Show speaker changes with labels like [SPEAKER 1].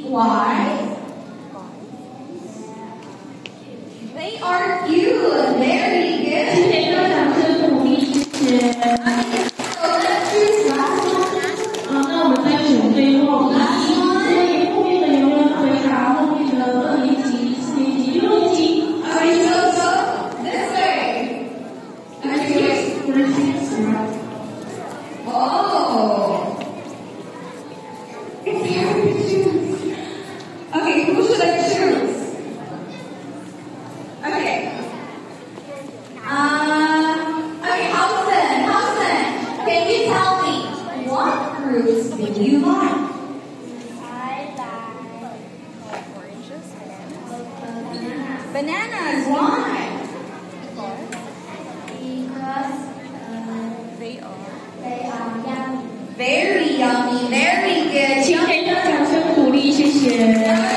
[SPEAKER 1] Why? They are cute. Very good. Okay, so let's choose last one. 那我们再选最后last one. 所以后面的有人回答后面的2年级、4年级、6年级。Alright, so this way. Oh. It's hard to choose. Okay, who should I choose? Okay. Okay, Hudson, can you tell me what fruits do you like?
[SPEAKER 2] I like oranges, bananas.
[SPEAKER 1] Bananas, why?
[SPEAKER 2] Because they are yummy.
[SPEAKER 1] Very yummy, very good.
[SPEAKER 3] 请给他掌声鼓励，谢谢。